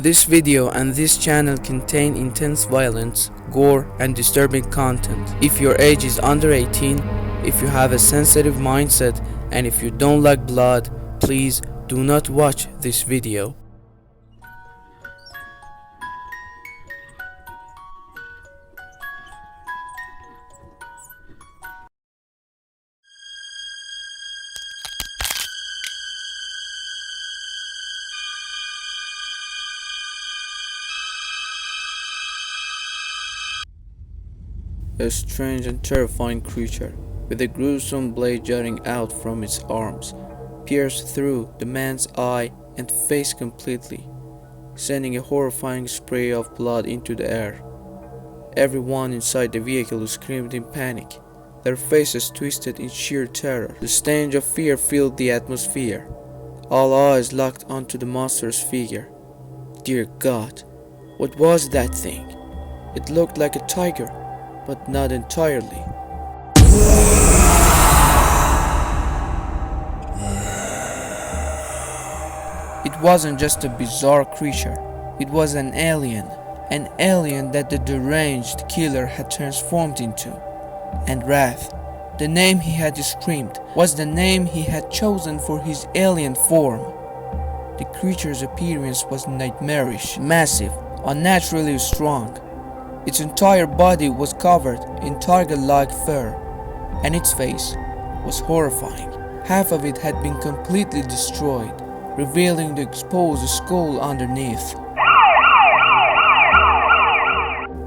This video and this channel contain intense violence, gore, and disturbing content. If your age is under 18, if you have a sensitive mindset, and if you don't like blood, please do not watch this video. A strange and terrifying creature, with a gruesome blade jutting out from its arms, pierced through the man's eye and face completely, sending a horrifying spray of blood into the air. Everyone inside the vehicle screamed in panic, their faces twisted in sheer terror. The stench of fear filled the atmosphere. All eyes locked onto the monster's figure. Dear God, what was that thing? It looked like a tiger, but not entirely. It wasn't just a bizarre creature, it was an alien that the deranged killer had transformed into. And Wrath, the name he had screamed, was the name he had chosen for his alien form. The creature's appearance was nightmarish, massive, unnaturally strong. Its entire body was covered in tiger-like fur, and its face was horrifying. Half of it had been completely destroyed, revealing the exposed skull underneath.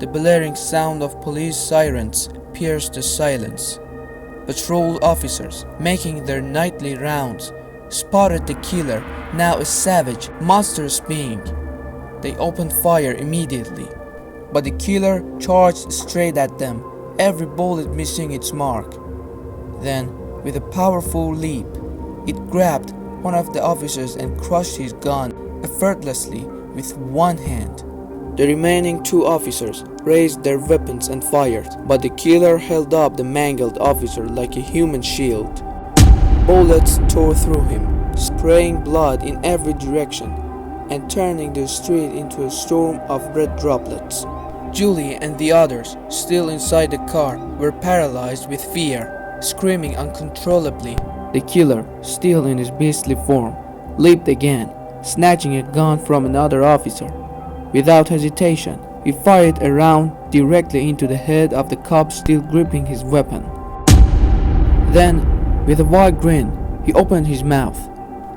The blaring sound of police sirens pierced the silence. Patrol officers, making their nightly rounds, spotted the killer, now a savage, monstrous being. They opened fire immediately, but the killer charged straight at them, every bullet missing its mark. Then, with a powerful leap, it grabbed one of the officers and crushed his gun effortlessly with one hand. The remaining two officers raised their weapons and fired, but the killer held up the mangled officer like a human shield. Bullets tore through him, spraying blood in every direction and turning the street into a storm of red droplets. Julie and the others, still inside the car, were paralyzed with fear, screaming uncontrollably. The killer, still in his beastly form, leaped again, snatching a gun from another officer. Without hesitation, he fired a round directly into the head of the cop still gripping his weapon. Then, with a wide grin, he opened his mouth.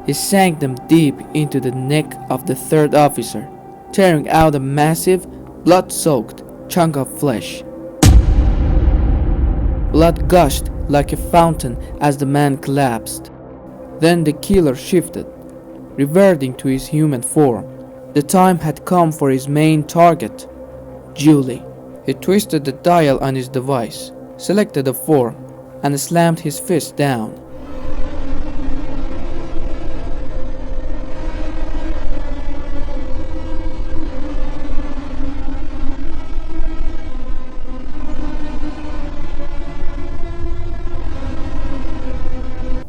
He sank them deep into the neck of the third officer, tearing out a massive, blood-soaked chunk of flesh. Blood gushed like a fountain as the man collapsed. Then the killer shifted, reverting to his human form. The time had come for his main target, Julie. He twisted the dial on his device, selected a form, and slammed his fist down.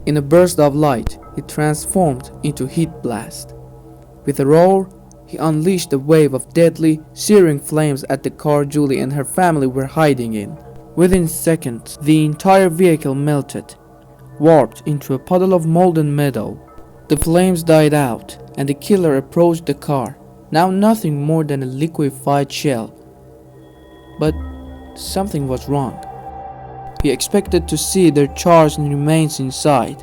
In a burst of light, he transformed into Heat Blast. With a roar, he unleashed a wave of deadly, searing flames at the car Julie and her family were hiding in. Within seconds, the entire vehicle melted, warped into a puddle of molten metal. The flames died out, and the killer approached the car, now nothing more than a liquefied shell. But something was wrong. He expected to see their charred remains inside,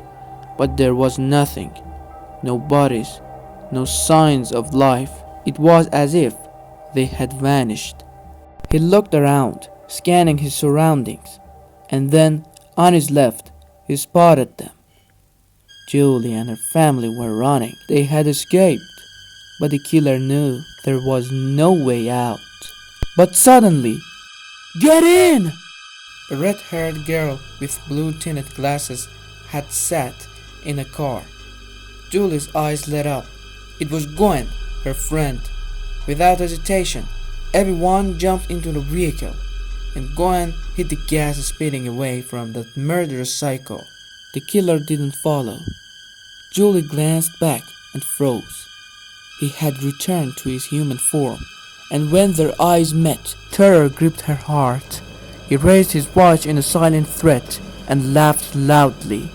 but there was nothing. No bodies, no signs of life. It was as if they had vanished. He looked around, scanning his surroundings, and then, on his left, he spotted them. Julie and her family were running. They had escaped, but the killer knew there was no way out. But suddenly, "Get in!" A red-haired girl with blue-tinted glasses had sat in a car. Julie's eyes lit up. It was Gwen, her friend. Without hesitation, everyone jumped into the vehicle, and Gwen hit the gas, speeding away from that murderous psycho. The killer didn't follow. Julie glanced back and froze. he had returned to his human form, and when their eyes met, terror gripped her heart. He raised his watch in a silent threat and laughed loudly.